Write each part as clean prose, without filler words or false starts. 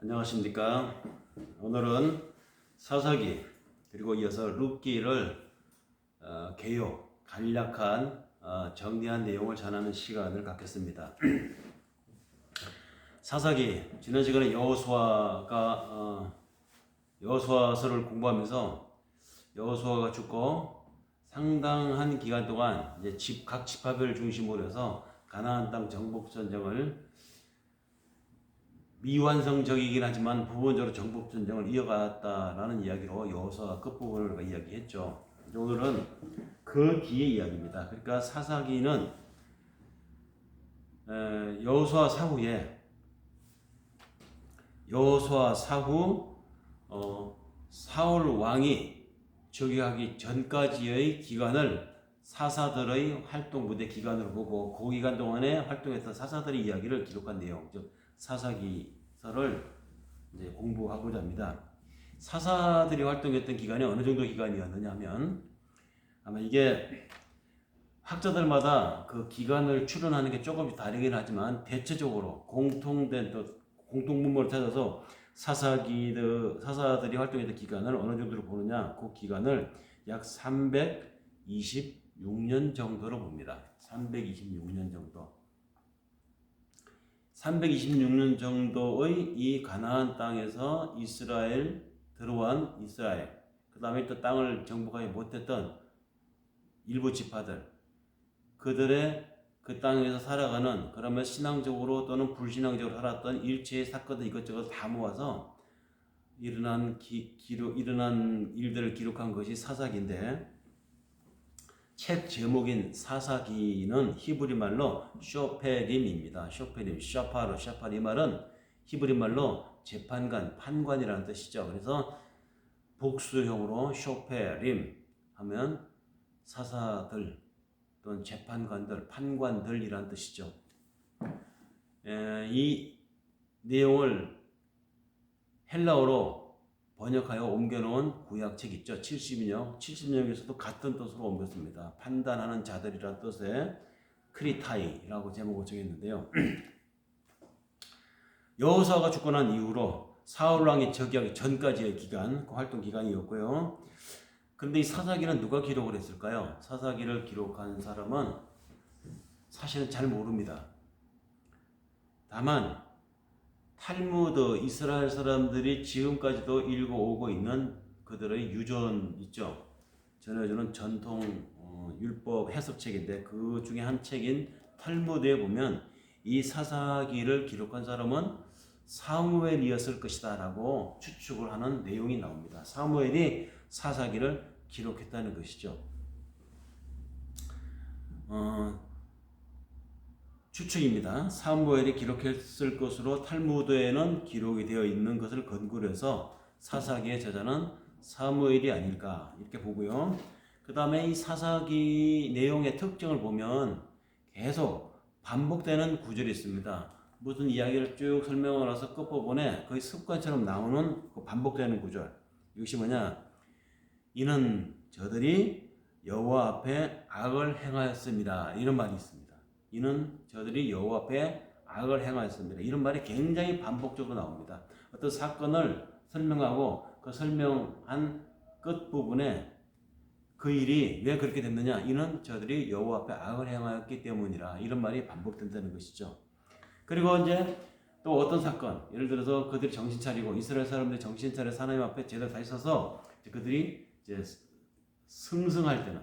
안녕하십니까. 오늘은 사사기 그리고 이어서 룻기를 간략한 정리한 내용을 전하는 시간을 갖겠습니다. 사사기 지난 시간에 여호수아서를 공부하면서 여호수아가 죽고 상당한 기간 동안 이제 각 지파별을 중심으로 해서 가나안 땅 정복 전쟁을 미완성적이긴 하지만 부분적으로 정복 전쟁을 이어갔다라는 이야기로 여호수아 끝부분을 이야기했죠. 오늘은 그 뒤의 이야기입니다. 그러니까 사사기는 여호수아 사후 사울 왕이 즉위하기 전까지의 기간을 사사들의 활동 무대 기간으로 보고 그 기간 동안에 활동했던 사사들의 이야기를 기록한 내용, 즉 사사기서를 이제 공부하고자 합니다. 사사들이 활동했던 기간이 어느 정도 기간이었느냐 하면 아마 이게 학자들마다 그 기간을 추론하는 게 조금씩 다르긴 하지만 대체적으로 공통분모를 찾아서 사사들이 활동했던 기간을 어느 정도로 보느냐, 그 기간을 약 326년 정도로 봅니다. 326년 정도. 326년 정도의 이 가나안 땅에서 들어온 이스라엘, 그 다음에 또 땅을 정복하지 못했던 일부 지파들, 그들의 그 땅에서 살아가는, 그러면 신앙적으로 또는 불신앙적으로 살았던 일체의 사건들 이것저것 다 모아서 일어난 일들을 기록한 것이 사사기인데, 책 제목인 사사기는 히브리 말로 쇼페림입니다. 샤파 이 말은 히브리 말로 재판관, 판관이라는 뜻이죠. 그래서 복수형으로 쇼페림 하면 사사들 또는 재판관들, 판관들이라는 뜻이죠. 이 내용을 헬라어로 번역하여 옮겨놓은 구약책 있죠. 70년에서도 같은 뜻으로 옮겼습니다. 판단하는 자들이라는 뜻의 크리타이라고 제목을 정했는데요. 여호수아가 죽고 난 이후로 사울 왕이 즉위하기 전까지의 기간, 그 활동 기간이었고요. 그런데 이 사사기는 누가 기록을 했을까요? 사사기를 기록한 사람은 사실은 잘 모릅니다. 다만 탈무드, 이스라엘 사람들이 지금까지도 읽어오고 있는 그들의 유전 있죠. 전해주는 전통 율법 해석책인데 그 중에 한 책인 탈무드에 보면 이 사사기를 기록한 사람은 사무엘이었을 것이다 라고 추측을 하는 내용이 나옵니다. 사무엘이 사사기를 기록했다는 것이죠. 추측입니다. 사무엘이 기록했을 것으로 탈무드에는 기록이 되어 있는 것을 근거로 해서 사사기의 저자는 사무엘이 아닐까 이렇게 보고요. 그 다음에 이 사사기 내용의 특징을 보면 계속 반복되는 구절이 있습니다. 무슨 이야기를 쭉 설명을 해서 끝부분에 거의 습관처럼 나오는 그 반복되는 구절. 이것이 뭐냐? 이는 저들이 여호와 앞에 악을 행하였습니다. 이런 말이 있습니다. 이는 저들이 여호와 앞에 악을 행하였습니다. 이런 말이 굉장히 반복적으로 나옵니다. 어떤 사건을 설명하고 그 설명한 끝부분에 그 일이 왜 그렇게 됐느냐? 이는 저들이 여호와 앞에 악을 행하였기 때문이라. 이런 말이 반복된다는 것이죠. 그리고 이제 또 어떤 사건, 예를 들어서 그들이 정신 차리고 이스라엘 사람들이 정신 차려서 하나님 앞에 제대로 다시 서서 그들이 이제 승승할 때는,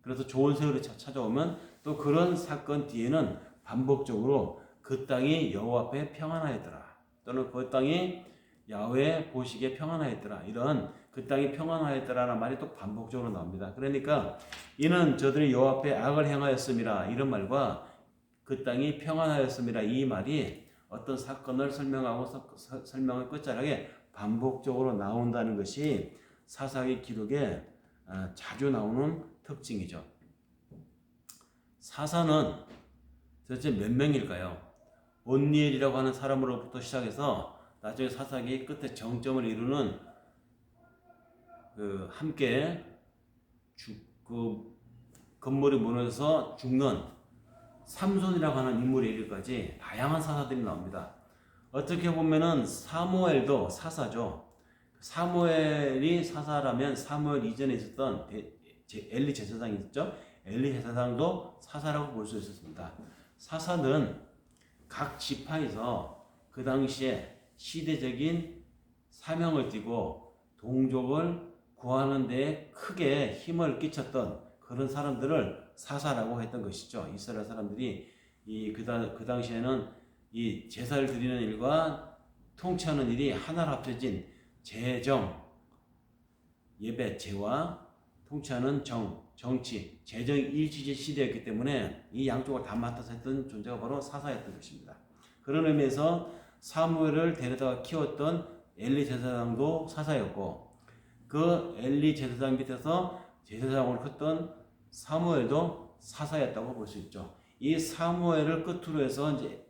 그래서 좋은 세월이 찾아오면 또 그런 사건 뒤에는 반복적으로 그 땅이 여호와 앞에 평안하였더라, 또는 그 땅이 야훼 보시기에 평안하였더라, 이런 그 땅이 평안하였더라라는 말이 또 반복적으로 나옵니다. 그러니까 이는 저들이 여호와 앞에 악을 행하였음이라, 이런 말과 그 땅이 평안하였음이라, 이 말이 어떤 사건을 설명하고 설명의 끝자락에 반복적으로 나온다는 것이 사사기 기록에 자주 나오는 특징이죠. 사사는 도대체 몇 명일까요? 온니엘이라고 하는 사람으로부터 시작해서 나중에 사사기 끝에 정점을 이루는 함께 건물이 무너져서 죽는 삼손이라고 하는 인물에 이르기까지 다양한 사사들이 나옵니다. 어떻게 보면은 사무엘도 사사죠. 사무엘이 사사라면 사무엘 이전에 있었던 엘리 제사장이 있죠. 엘리 제사장도 사사라고 볼 수 있었습니다. 사사는 각 지파에서 그 당시에 시대적인 사명을 띠고 동족을 구하는 데 크게 힘을 끼쳤던 그런 사람들을 사사라고 했던 것이죠. 이스라엘 사람들이 그 당시에는 이 제사를 드리는 일과 통치하는 일이 하나로 합쳐진 재정, 예배, 제와 통치하는 정치, 재정 일치제 시대였기 때문에 이 양쪽을 다 맡아서 했던 존재가 바로 사사였던 것입니다. 그런 의미에서 사무엘을 데려다가 키웠던 엘리 제사장도 사사였고, 그 엘리 제사장 밑에서 제사장을 컸던 사무엘도 사사였다고 볼 수 있죠. 이 사무엘을 끝으로 해서 이제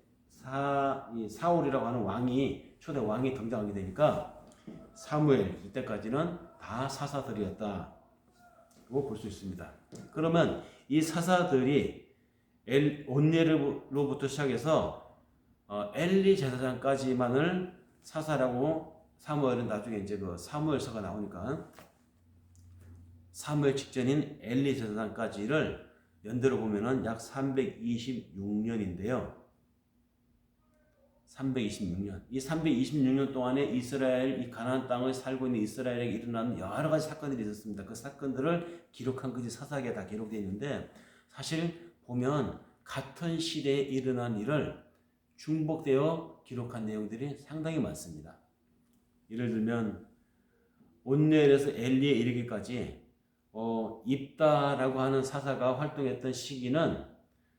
사울이라고 하는 왕이 초대 왕이 등장하게 되니까 사무엘 이때까지는 다 사사들이었다고 볼 수 있습니다. 그러면 이 사사들이 온니엘로부터 시작해서 엘리 제사장까지만을 사사라고, 사무엘은 나중에 이제 그 사무엘서가 나오니까 사무엘 직전인 엘리 제사장까지를 연대로 보면은 약 326년인데요. 326년. 이 326년 동안에 이스라엘, 이 가나안 땅을 살고 있는 이스라엘에게 일어나는 여러 가지 사건들이 있었습니다. 그 사건들을 기록한 것이 사사기에 다 기록되어 있는데, 사실 보면 같은 시대에 일어난 일을 중복되어 기록한 내용들이 상당히 많습니다. 예를 들면 온니엘에서 엘리에 이르기까지 입다라고 하는 사사가 활동했던 시기는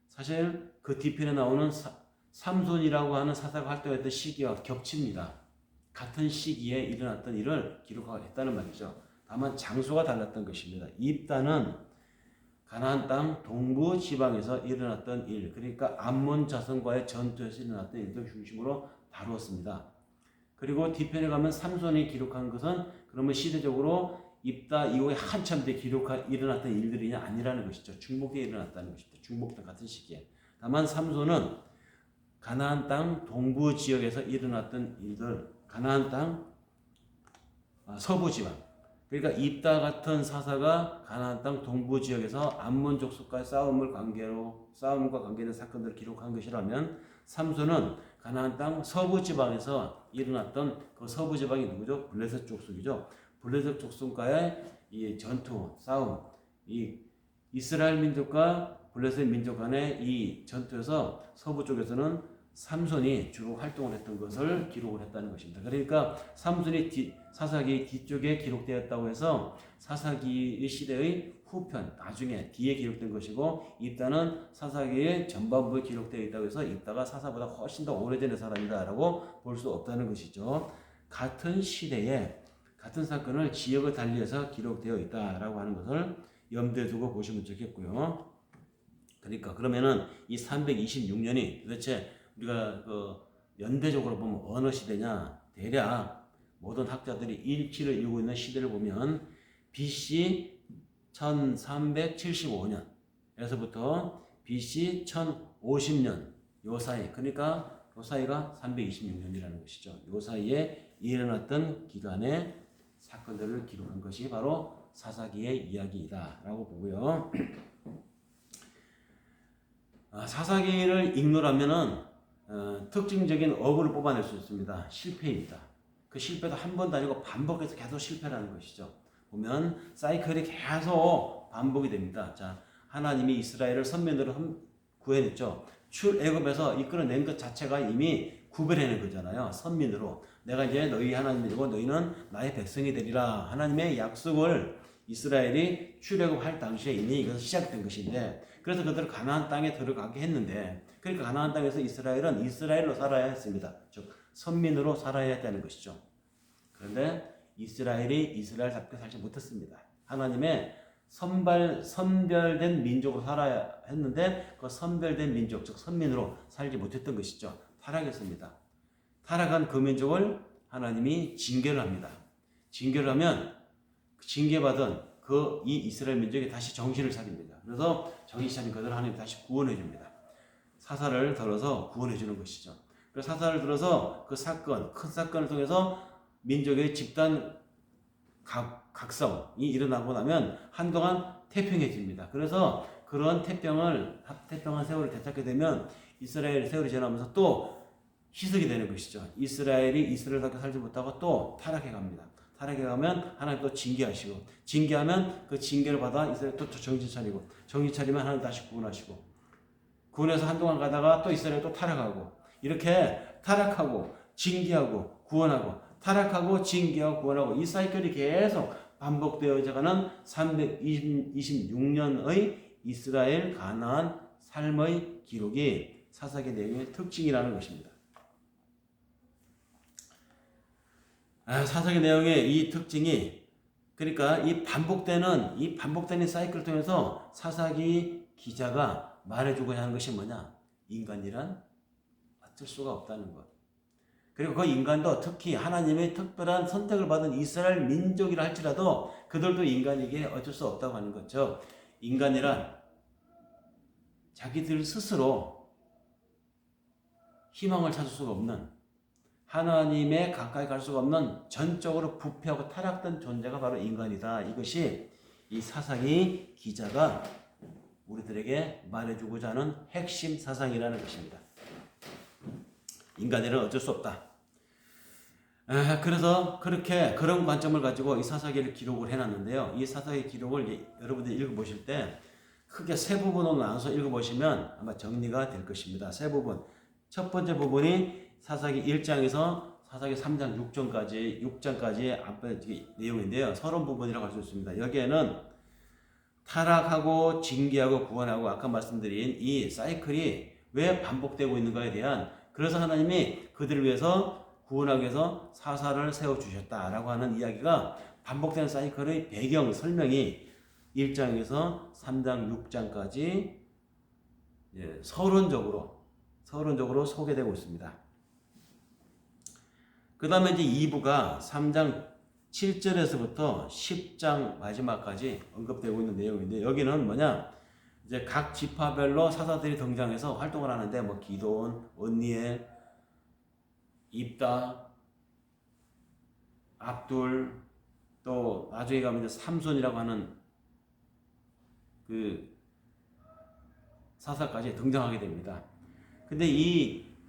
사실 그 뒤편에 나오는 삼손이라고 하는 사사가 활동했던 시기와 겹칩니다. 같은 시기에 일어났던 일을 기록하고 했다는 말이죠. 다만 장소가 달랐던 것입니다. 입다는 가나안 땅 동부 지방에서 일어났던 일, 그러니까 암몬 자손과의 전투에서 일어났던 일들 중심으로 다루었습니다. 그리고 뒤편에 가면 삼손이 기록한 것은 그러면 시대적으로 입다 이후에 한참 뒤에 일어났던 일들이 아니라는 것이죠. 중복되어 일어났다는 것입니다. 중복된 같은 시기에. 다만 삼손은 가나안 땅 동부 지역에서 일어났던 일들, 가나안 땅 서부 지방, 그러니까 입다 같은 사사가 가나안 땅 동부 지역에서 암몬 족속과의 싸움과 관계된 사건들을 기록한 것이라면, 삼손은 가나안 땅 서부 지방에서 일어났던 그 서부 지방이 누구죠? 블레셋 족속이죠. 블레셋 족속과의 이 전투, 싸움, 이 이스라엘 민족과 블레셋 민족 간의 이 전투에서 서부 쪽에서는 삼손이 주로 활동을 했던 것을 기록을 했다는 것입니다. 그러니까 삼손이 사사기 뒤쪽에 기록되었다고 해서 사사기 시대의 후편, 나중에 뒤에 기록된 것이고, 입다는 사사기의 전반부에 기록되어 있다고 해서 입다가 사사보다 훨씬 더 오래전의 사람이다라고 볼 수 없다는 것이죠. 같은 시대에 같은 사건을 지역을 달리해서 기록되어 있다라고 하는 것을 염두에 두고 보시면 좋겠고요. 그러니까 그러면은 이 326년이 도대체 우리가 그 연대적으로 보면 어느 시대냐? 대략 모든 학자들이 일치를 이루고 있는 시대를 보면 BC 1375년에서부터 BC 1050년 요 사이, 그러니까 요 사이가 326년이라는 것이죠. 요 사이에 일어났던 기간의 사건들을 기록한 것이 바로 사사기의 이야기이다라고 보고요. 사사기를 읽노라면은 특징적인 어구를 뽑아낼 수 있습니다. 실패입니다. 그 실패도 한 번도 아니고 반복해서 계속 실패라는 것이죠. 보면 사이클이 계속 반복이 됩니다. 자, 하나님이 이스라엘을 선민으로 구해냈죠. 출애굽에서 이끌어낸 것 자체가 이미 구별해낸 거잖아요. 선민으로. 내가 이제 너희 하나님이고 너희는 나의 백성이 되리라. 하나님의 약속을 이스라엘이 출애굽할 당시에 이미 이것은 시작된 것인데, 그래서 그들을 가나안 땅에 들어가게 했는데, 그러니까 가나안 땅에서 이스라엘은 이스라엘로 살아야 했습니다. 즉 선민으로 살아야 했다는 것이죠. 그런데 이스라엘이 이스라엘답게 살지 못했습니다. 하나님의 선별된 민족으로 살아야 했는데 그 선별된 민족, 즉 선민으로 살지 못했던 것이죠. 타락했습니다. 타락한 그 민족을 하나님이 징계를 합니다. 징계를 하면 징계받은 이 이스라엘 민족이 다시 정신을 차립니다. 그래서 정신 차린 그들을 하나님 다시 구원해 줍니다. 사사를 덜어서 구원해 주는 것이죠. 그 사사를 들어서 그 사건, 큰 사건을 통해서 민족의 집단 각성이 일어나고 나면 한동안 태평해집니다. 그래서 그런 태평한 세월을 되찾게 되면 이스라엘 세월이 지나면서 또 희석이 되는 것이죠. 이스라엘이 이스라엘답게 살지 못하고 또 타락해 갑니다. 타락해 가면 하나님 또 징계하시고, 징계하면 그 징계를 받아 이스라엘 또 정신 차리고, 정신 차리면 하나님 다시 구원하시고, 구원해서 한동안 가다가 또 이스라엘 또 타락하고, 이렇게 타락하고 징계하고 구원하고 타락하고 징계하고 구원하고 이 사이클이 계속 반복되어져 가는 326년의 이스라엘 가나안 삶의 기록이 사사기 내용의 특징이라는 것입니다. 사사기 내용의 이 특징이, 그러니까 이 반복되는 사이클을 통해서 사사기 기자가 말해주고자 하는 것이 뭐냐? 인간이란 어쩔 수가 없다는 것. 그리고 그 인간도 특히 하나님의 특별한 선택을 받은 이스라엘 민족이라 할지라도 그들도 인간에게 어쩔 수 없다고 하는 거죠. 인간이란 자기들 스스로 희망을 찾을 수가 없는, 하나님에 가까이 갈 수가 없는 전적으로 부패하고 타락된 존재가 바로 인간이다. 이것이 이 사사기 기자가 우리들에게 말해주고자 하는 핵심 사상이라는 것입니다. 인간에는 어쩔 수 없다. 그래서 그런 관점을 가지고 이 사사기를 기록을 해놨는데요. 이 사사기 기록을 여러분들이 읽어보실 때 크게 세 부분으로 나눠서 읽어보시면 아마 정리가 될 것입니다. 세 부분. 첫 번째 부분이 사사기 1장에서 사사기 3장 6장까지 앞에 내용인데요. 서론 부분이라고 할 수 있습니다. 여기에는 타락하고 징계하고 구원하고 아까 말씀드린 이 사이클이 왜 반복되고 있는가에 대한, 그래서 하나님이 그들을 위해서 구원하기 위해서 사사를 세워주셨다라고 하는 이야기가 반복되는 사이클의 배경 설명이 1장에서 3장 6장까지 서론적으로 소개되고 있습니다. 그 다음에 이제 2부가 3장 7절에서부터 10장 마지막까지 언급되고 있는 내용인데, 여기는 뭐냐? 이제 각 지파별로 사사들이 등장해서 활동을 하는데, 뭐 기돈, 언니엘, 입다, 압둘, 또 나중에 가면 이제 삼손이라고 하는 그 사사까지 등장하게 됩니다. 근데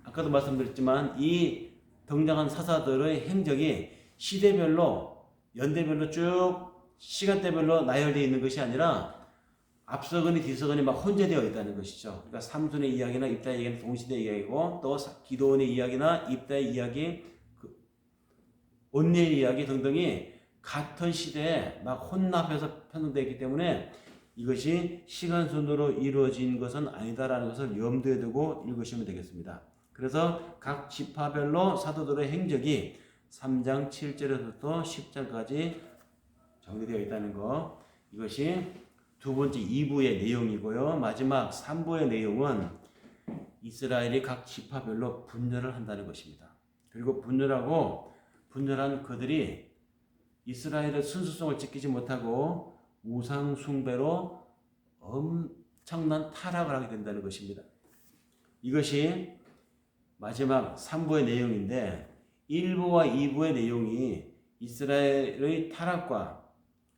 아까도 말씀드렸지만 이 등장한 사사들의 행적이 시대별로, 연대별로 쭉 시간대별로 나열되어 있는 것이 아니라 앞서거니 뒤서거니 막 혼재되어 있다는 것이죠. 그러니까 삼손의 이야기나 입다의 이야기는 동시대 이야기고, 또 기도원의 이야기나 입다의 이야기, 온니의 이야기 등등이 같은 시대에 막 혼납해서 편성되어 있기 때문에 이것이 시간 순으로 이루어진 것은 아니다라는 것을 염두에 두고 읽으시면 되겠습니다. 그래서 각 지파별로 사도들의 행적이 3장 7절에서부터 10장까지 정리되어 있다는 것, 이것이 두 번째 2부의 내용이고요. 마지막 3부의 내용은 이스라엘이 각 지파별로 분열을 한다는 것입니다. 그리고 분열한 그들이 이스라엘의 순수성을 지키지 못하고 우상 숭배로 엄청난 타락을 하게 된다는 것입니다. 이것이 마지막 3부의 내용인데, 1부와 2부의 내용이 이스라엘의 타락과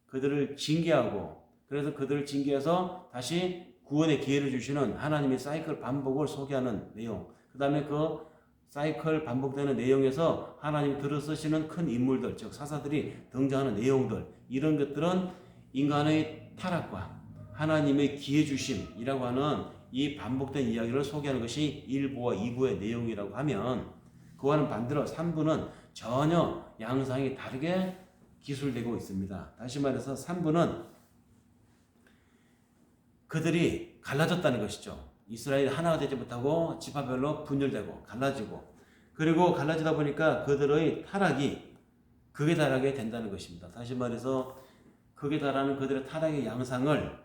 그들을 징계하고, 그래서 그들을 징계해서 다시 구원의 기회를 주시는 하나님의 사이클 반복을 소개하는 내용, 그 다음에 그 사이클 반복되는 내용에서 하나님이 들어 쓰시는 큰 인물들, 즉 사사들이 등장하는 내용들, 이런 것들은 인간의 타락과 하나님의 기회 주심이라고 하는 이 반복된 이야기를 소개하는 것이 1부와 2부의 내용이라고 하면, 그와는 반대로 3부는 전혀 양상이 다르게 기술되고 있습니다. 다시 말해서 3부는 그들이 갈라졌다는 것이죠. 이스라엘이 하나가 되지 못하고 지파별로 분열되고 갈라지고, 그리고 갈라지다 보니까 그들의 타락이 극에 달하게 된다는 것입니다. 다시 말해서 극에 달하는 그들의 타락의 양상을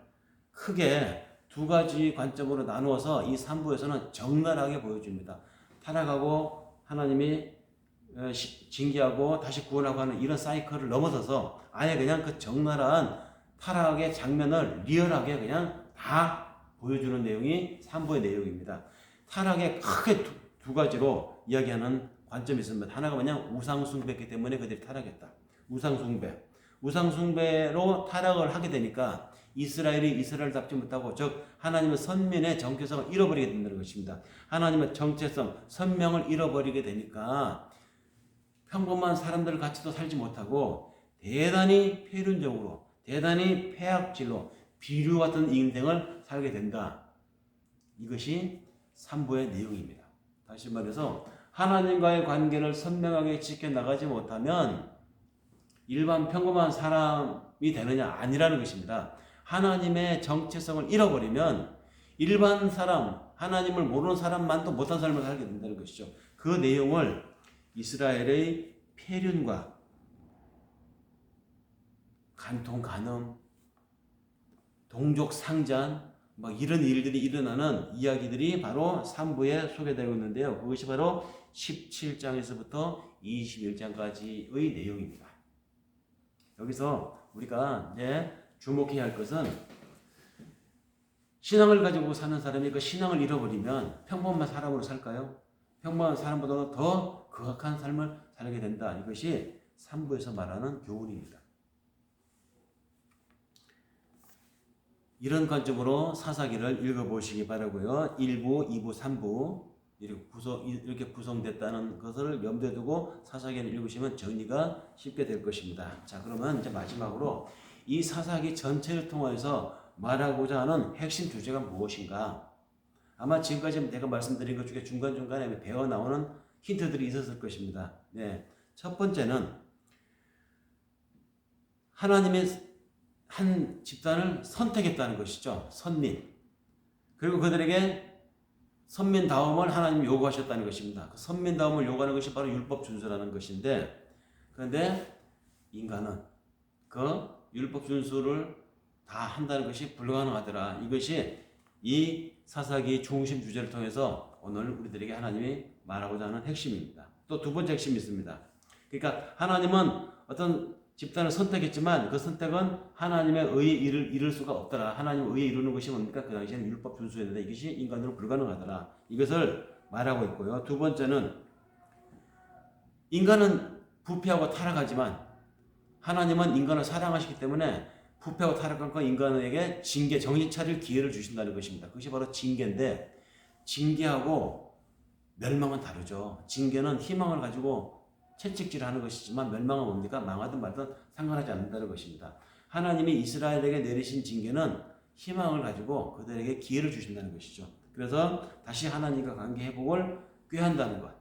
크게 두 가지 관점으로 나누어서 이 3부에서는 적나라하게 보여줍니다. 타락하고 하나님이 징계하고 다시 구원하고 하는 이런 사이클을 넘어서서 아예 그냥 그 적나라한 타락의 장면을 리얼하게 그냥 다 보여주는 내용이 3부의 내용입니다. 타락의 크게 두 가지로 이야기하는 관점이 있습니다. 하나가 뭐냐? 우상숭배했기 때문에 그들이 타락했다. 우상숭배. 우상숭배로 타락을 하게 되니까 이스라엘이 이스라엘을 잡지 못하고, 즉 하나님의 선민의 정체성을 잃어버리게 된다는 것입니다. 하나님의 정체성, 선명을 잃어버리게 되니까 평범한 사람들 같이도 살지 못하고 대단히 폐륜적으로, 대단히 폐악질로 비류 같은 인생을 살게 된다. 이것이 3부의 내용입니다. 다시 말해서 하나님과의 관계를 선명하게 지켜나가지 못하면 일반 평범한 사람이 되느냐? 아니라는 것입니다. 하나님의 정체성을 잃어버리면 일반 사람, 하나님을 모르는 사람만도 못한 삶을 살게 된다는 것이죠. 그 내용을 이스라엘의 폐륜과 간통, 간음, 동족 상잔, 이런 일들이 일어나는 이야기들이 바로 3부에 소개되고 있는데요. 그것이 바로 17장에서부터 21장까지의 내용입니다. 여기서 우리가 이제 주목해야 할 것은 신앙을 가지고 사는 사람이 그 신앙을 잃어버리면 평범한 사람으로 살까요? 평범한 사람보다 더 거악한 삶을 살게 된다. 이것이 3부에서 말하는 교훈입니다. 이런 관점으로 사사기를 읽어보시기 바라고요. 1부, 2부, 3부 이렇게 구성됐다는 것을 염두에 두고 사사기를 읽으시면 정리가 쉽게 될 것입니다. 자, 그러면 이제 마지막으로 이 사사기 전체를 통해서 말하고자 하는 핵심 주제가 무엇인가? 아마 지금까지 내가 말씀드린 것 중에 중간중간에 배워 나오는 힌트들이 있었을 것입니다. 네. 첫 번째는 하나님의 한 집단을 선택했다는 것이죠. 선민. 그리고 그들에게 선민다움을 하나님이 요구하셨다는 것입니다. 그 선민다움을 요구하는 것이 바로 율법 준수라는 것인데, 그런데 인간은 그 율법 준수를 다 한다는 것이 불가능하더라. 이것이 이 사사기 중심 주제를 통해서 오늘 우리들에게 하나님이 말하고자 하는 핵심입니다. 또 두 번째 핵심이 있습니다. 그러니까 하나님은 어떤 집단을 선택했지만 그 선택은 하나님의 의에 이룰 수가 없더라. 하나님의 의에 이루는 것이 뭡니까? 그 당시에는 율법 준수였는데 이것이 인간으로 불가능하더라. 이것을 말하고 있고요. 두 번째는 인간은 부패하고 타락하지만 하나님은 인간을 사랑하시기 때문에 부패하고 타락한 그 인간에게 징계, 정신 차릴 기회를 주신다는 것입니다. 그것이 바로 징계인데, 징계하고 멸망은 다르죠. 징계는 희망을 가지고 채찍질하는 것이지만 멸망은 뭡니까? 망하든 말든 상관하지 않는다는 것입니다. 하나님이 이스라엘에게 내리신 징계는 희망을 가지고 그들에게 기회를 주신다는 것이죠. 그래서 다시 하나님과 관계 회복을 꾀한다는 것.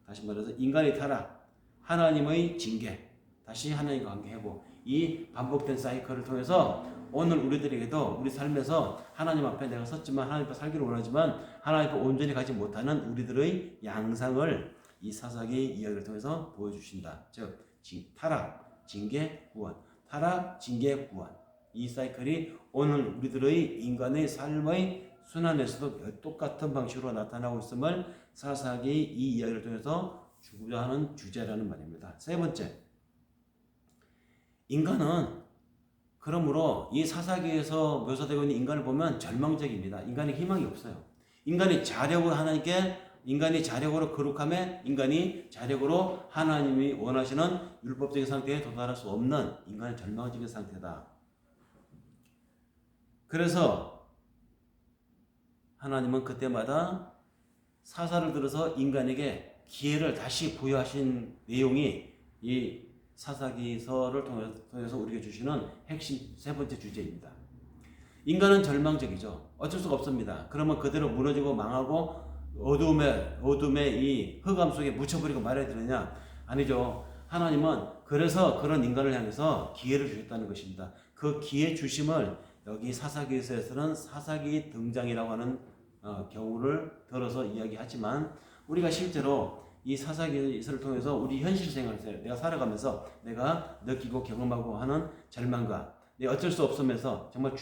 다시 말해서 인간의 타락, 하나님의 징계, 다시 하나님과 관계 회복. 이 반복된 사이클을 통해서 오늘 우리들에게도 우리 삶에서 하나님 앞에 내가 섰지만 하나님 앞에 살기를 원하지만 하나님 앞에 온전히 가지 못하는 우리들의 양상을 이 사사기 이야기를 통해서 보여주신다. 즉 타락, 징계, 구원, 타락, 징계, 구원. 이 사이클이 오늘 우리들의 인간의 삶의 순환에서도 똑같은 방식으로 나타나고 있음을 사사기 이 이야기를 통해서 주고자 하는 주제라는 말입니다. 세 번째, 인간은 그러므로 이 사사기에서 묘사되고 있는 인간을 보면 절망적입니다. 인간의 희망이 없어요. 인간이 자력으로 인간이 자력으로 거룩함에 인간이 자력으로 하나님이 원하시는 율법적인 상태에 도달할 수 없는 인간의 절망적인 상태다. 그래서 하나님은 그때마다 사사를 들어서 인간에게 기회를 다시 부여하신 내용이 이 사사기서를 통해서 우리에게 주시는 핵심 세 번째 주제입니다. 인간은 절망적이죠. 어쩔 수가 없습니다. 그러면 그대로 무너지고 망하고 어둠의 이 흑암 속에 묻혀버리고 말아야 되느냐? 아니죠. 하나님은 그래서 그런 인간을 향해서 기회를 주셨다는 것입니다. 그 기회 주심을 여기 사사기에서는 사사기 등장이라고 하는 경우를 들어서 이야기하지만 우리가 실제로 이 사사기를 통해서 우리 현실 생활에서 내가 살아가면서 내가 느끼고 경험하고 하는 절망과 어쩔 수 없으면서 정말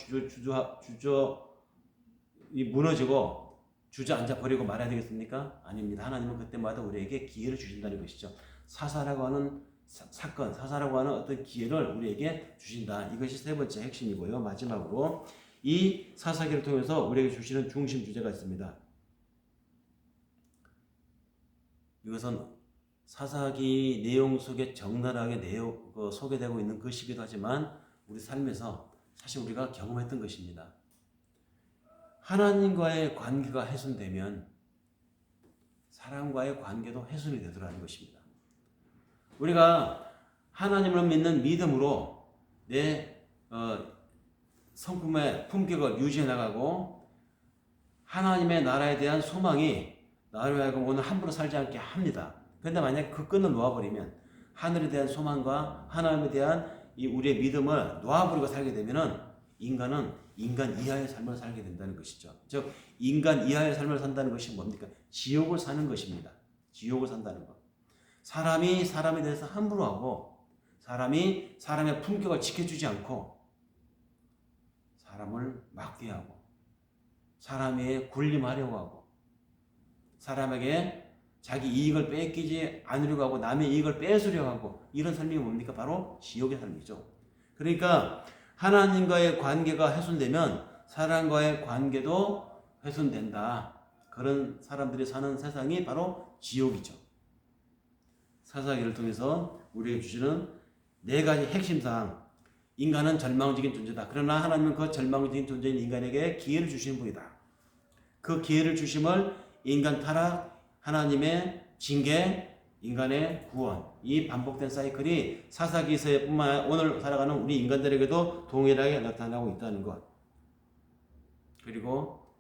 무너지고 주저앉아 버리고 말아야 되겠습니까? 아닙니다. 하나님은 그때마다 우리에게 기회를 주신다는 것이죠. 사사라고 하는 사건, 사사라고 하는 어떤 기회를 우리에게 주신다. 이것이 세 번째 핵심이고요. 마지막으로 이 사사기를 통해서 우리에게 주시는 중심 주제가 있습니다. 이것은 사사기 내용 속에 적나라하게 소개되고 있는 것이기도 하지만 우리 삶에서 사실 우리가 경험했던 것입니다. 하나님과의 관계가 훼손되면 사람과의 관계도 훼손이 되더라는 것입니다. 우리가 하나님을 믿는 믿음으로 내 성품의 품격을 유지해 나가고 하나님의 나라에 대한 소망이 나로 하여금 오늘 함부로 살지 않게 합니다. 그런데 만약 그 끈을 놓아버리면 하늘에 대한 소망과 하나님에 대한 이 우리의 믿음을 놓아버리고 살게 되면은 인간은 인간 이하의 삶을 살게 된다는 것이죠. 즉 인간 이하의 삶을 산다는 것이 뭡니까? 지옥을 사는 것입니다. 지옥을 산다는 것. 사람이 사람에 대해서 함부로 하고 사람이 사람의 품격을 지켜주지 않고 사람을 막대하고 사람에게 군림하려고 하고 사람에게 자기 이익을 뺏기지 않으려고 하고 남의 이익을 뺏으려고 하고 이런 삶이 뭡니까? 바로 지옥의 삶이죠. 그러니까 하나님과의 관계가 훼손되면 사람과의 관계도 훼손된다. 그런 사람들이 사는 세상이 바로 지옥이죠. 사사기를 통해서 우리에게 주시는 네 가지 핵심사항. 인간은 절망적인 존재다. 그러나 하나님은 그 절망적인 존재인 인간에게 기회를 주시는 분이다. 그 기회를 주심을 인간 타락, 하나님의 징계, 인간의 구원, 이 반복된 사이클이 사사기서뿐만 아니라 오늘 살아가는 우리 인간들에게도 동일하게 나타나고 있다는 것. 그리고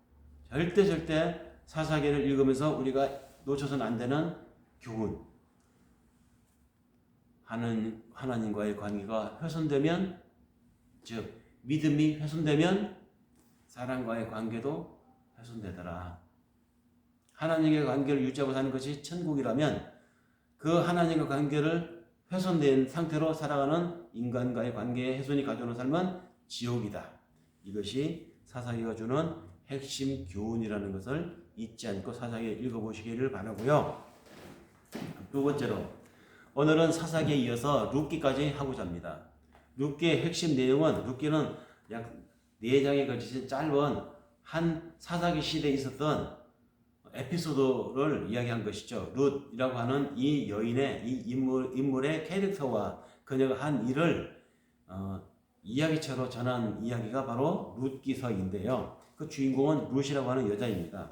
절대 사사기를 읽으면서 우리가 놓쳐서는 안 되는 교훈. 하나님과의 관계가 훼손되면, 즉 믿음이 훼손되면 사람과의 관계도 훼손되더라. 하나님의 관계를 유지하고 사는 것이 천국이라면 그 하나님과 관계를 훼손된 상태로 살아가는 인간과의 관계에 훼손이 가져오는 삶은 지옥이다. 이것이 사사기가 주는 핵심 교훈이라는 것을 잊지 않고 사사기 읽어보시기를 바라고요. 두 번째로 오늘은 사사기에 이어서 룻기까지 하고자 합니다. 룻기의 핵심 내용은 룻기는 약 4장에 걸친 짧은 한 사사기 시대에 있었던 에피소드를 이야기한 것이죠. 룻이라고 하는 이 여인의 이 인물의 캐릭터와 그녀가 한 일을 이야기처럼 전한 이야기가 바로 룻기서인데요. 그 주인공은 룻이라고 하는 여자입니다.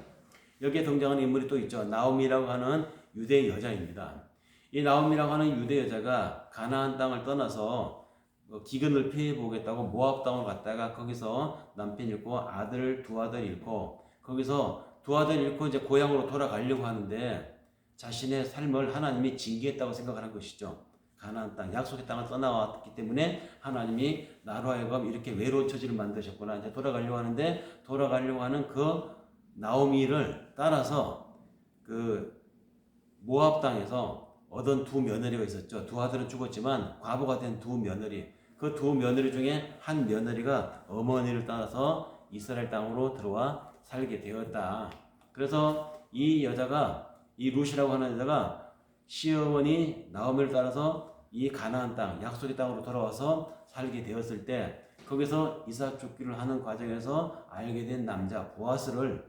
여기에 등장하는 인물이 또 있죠. 나오미라고 하는 유대 여자입니다. 이 나오미라고 하는 유대 여자가 가나안 땅을 떠나서 기근을 피해 보겠다고 모압 땅을 갔다가 거기서 남편 잃고 두 아들 잃고 거기서 두 아들 잃고 이제 고향으로 돌아가려고 하는데 자신의 삶을 하나님이 징계했다고 생각하는 것이죠. 가나안 땅, 약속의 땅을 떠나왔기 때문에 하나님이 나로 하여금 이렇게 외로운 처지를 만드셨구나. 이제 돌아가려고 하는데 돌아가려고 하는 그 나오미를 따라서 그 모압 땅에서 얻은 두 며느리가 있었죠. 두 아들은 죽었지만 과부가 된 두 며느리. 그 두 며느리 중에 한 며느리가 어머니를 따라서 이스라엘 땅으로 들어와 살게 되었다. 그래서 이 여자가 이 룻이라고 하는 여자가 시어머니 나오미를 따라서 이 가나안 땅, 약속의 땅으로 돌아와서 살게 되었을 때 거기서 이삭 줍기를 하는 과정에서 알게 된 남자 보아스를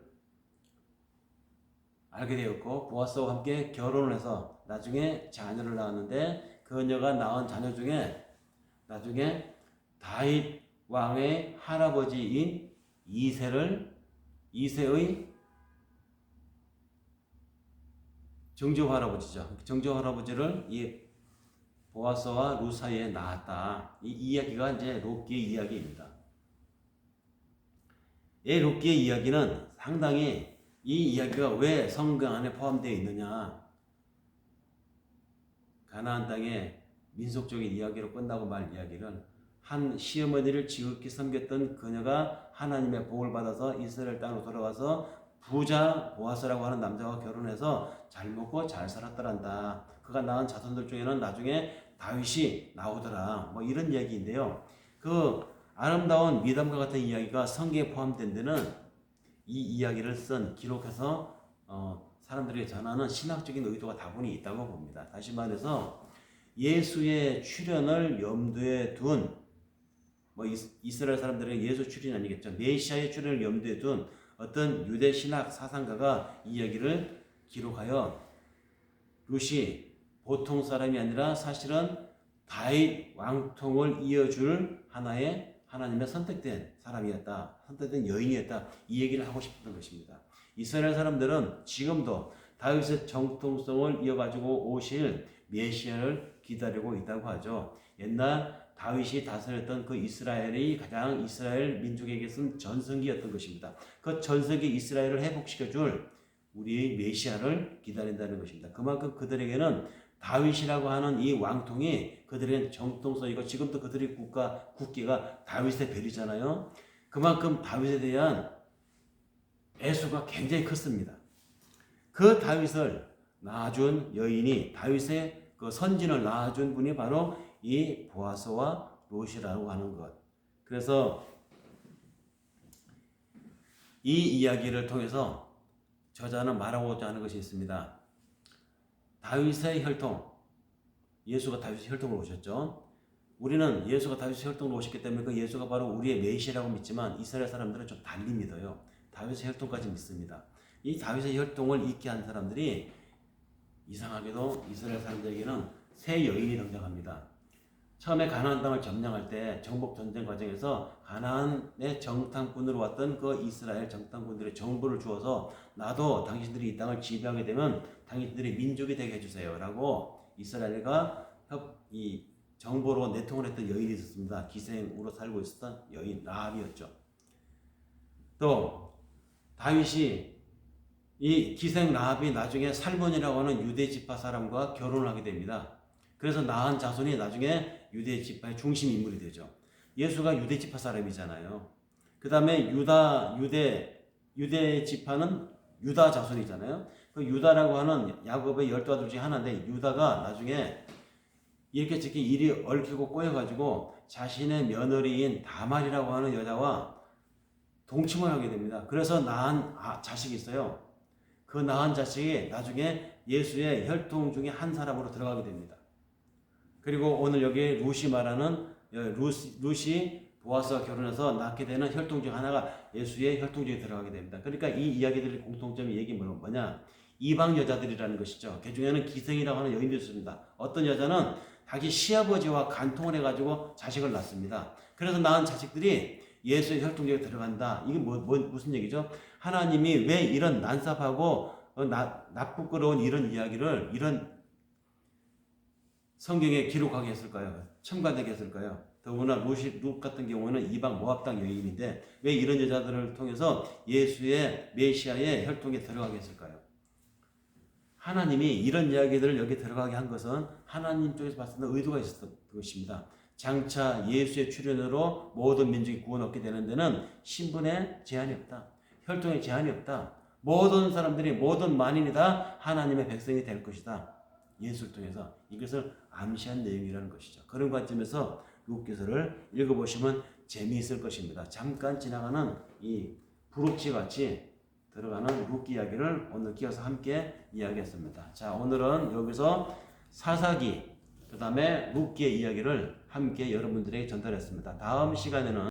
알게 되었고 보아스와 함께 결혼을 해서 나중에 자녀를 낳았는데 그녀가 낳은 자녀 중에 나중에 다윗 왕의 할아버지인 이세의 정조 할아버지죠. 정조 할아버지를 이 보아스와 룻 사이에 낳았다. 이 이야기가 이제 룻기의 이야기입니다. 이 룻기의 이야기는 상당히 이 이야기가 왜 성경 안에 포함되어 있느냐. 가나안 땅의 민속적인 이야기로 끝나고 말 이야기는 한 시어머니를 지극히 섬겼던 그녀가 하나님의 복을 받아서 이스라엘 땅으로 돌아와서 부자 보아스라고 하는 남자와 결혼해서 잘 먹고 잘 살았더란다. 그가 낳은 자손들 중에는 나중에 다윗이 나오더라. 뭐 이런 이야기인데요. 그 아름다운 미담과 같은 이야기가 성경에 포함된 데는 이 이야기를 기록해서 사람들에게 전하는 신학적인 의도가 다분히 있다고 봅니다. 다시 말해서 예수의 출현을 염두에 둔 이스라엘 사람들은 예수 출현이 아니겠죠. 메시아의 출현을 염두에 둔 어떤 유대 신학 사상가가 이 이야기를 기록하여 룻이 보통 사람이 아니라 사실은 다윗 왕통을 이어줄 하나님의 선택된 사람이었다. 선택된 여인이었다. 이 얘기를 하고 싶었던 것입니다. 이스라엘 사람들은 지금도 다윗의 정통성을 이어가지고 오실 메시아를 기다리고 있다고 하죠. 옛날 다윗이 다스렸던 그 이스라엘이 가장 이스라엘 민족에게서는 전성기였던 것입니다. 그 전성기 이스라엘을 회복시켜줄 우리의 메시아를 기다린다는 것입니다. 그만큼 그들에게는 다윗이라고 하는 이 왕통이 그들의 정통성이고 지금도 그들의 국기가 다윗의 별이잖아요. 그만큼 다윗에 대한 애수가 굉장히 컸습니다. 그 다윗을 낳아준 여인이 다윗의 그 선진을 낳아준 분이 바로 이 보아스와 롯이라고 하는 것. 그래서 이 이야기를 통해서 저자는 말하고자 하는 것이 있습니다. 다윗의 혈통, 예수가 다윗의 혈통으로 오셨죠. 우리는 예수가 다윗의 혈통으로 오셨기 때문에 그 예수가 바로 우리의 메시아라고 믿지만 이스라엘 사람들은 좀 달리 믿어요. 다윗의 혈통까지 믿습니다. 이 다윗의 혈통을 잊게 한 사람들이 이상하게도 이스라엘 사람들에게는 새 여인이 등장합니다. 처음에 가나안 땅을 점령할 때 정복 전쟁 과정에서 가나안의 정탐꾼으로 왔던 그 이스라엘 정탐꾼들의 정보를 주어서 나도 당신들이 이 땅을 지배하게 되면 당신들이 민족이 되게 해주세요라고 이스라엘과 이 정보로 내통을 했던 여인이 있었습니다. 기생으로 살고 있었던 여인 라합이었죠. 또 다윗이 이 기생 라합이 나중에 살몬이라고 하는 유대 지파 사람과 결혼을 하게 됩니다. 그래서 낳은 자손이 나중에 유대 지파의 중심 인물이 되죠. 예수가 유대 지파 사람이잖아요. 그 다음에 유대 지파는 유다 자손이잖아요. 그 유다라고 하는 야곱의 12아들 중에 하나인데 유다가 나중에 이렇게 저렇게 일이 얽히고 꼬여가지고 자신의 며느리인 다말이라고 하는 여자와 동침을 하게 됩니다. 그래서 낳은 자식이 있어요. 그 낳은 자식이 나중에 예수의 혈통 중에 한 사람으로 들어가게 됩니다. 그리고 오늘 여기 룻이 말하는 룻이 보아스와 결혼해서 낳게 되는 혈통 중 하나가 예수의 혈통 중에 들어가게 됩니다. 그러니까 이 이야기들의 공통점이 얘기 뭐냐? 이방 여자들이라는 것이죠. 그 중에는 기생이라고 하는 여인도 있습니다. 어떤 여자는 자기 시아버지와 간통을 해가지고 자식을 낳습니다. 그래서 낳은 자식들이 예수의 혈통 중에 들어간다. 이게 무슨 얘기죠? 하나님이 왜 이런 난삽하고 나쁘끄러운 이런 이야기를 이런 성경에 기록하게 했을까요? 첨가되게 했을까요? 더구나 룻 같은 경우는 이방 모압 땅 여인인데 왜 이런 여자들을 통해서 예수의 메시아의 혈통에 들어가게 했을까요? 하나님이 이런 이야기들을 여기 들어가게 한 것은 하나님 쪽에서 봤을 때 의도가 있었던 것입니다. 장차 예수의 출현으로 모든 민족이 구원 얻게 되는 데는 신분에 제한이 없다. 혈통에 제한이 없다. 모든 사람들이 모든 만인이 다 하나님의 백성이 될 것이다. 예수를 통해서 이것을 암시한 내용이라는 것이죠. 그런 관점에서 룻기서를 읽어보시면 재미있을 것입니다. 잠깐 지나가는 이 부록치 같이 들어가는 룻기 이야기를 오늘 끼어서 함께 이야기했습니다. 자, 오늘은 여기서 사사기 그 다음에 룻기의 이야기를 함께 여러분들에게 전달했습니다. 다음 시간에는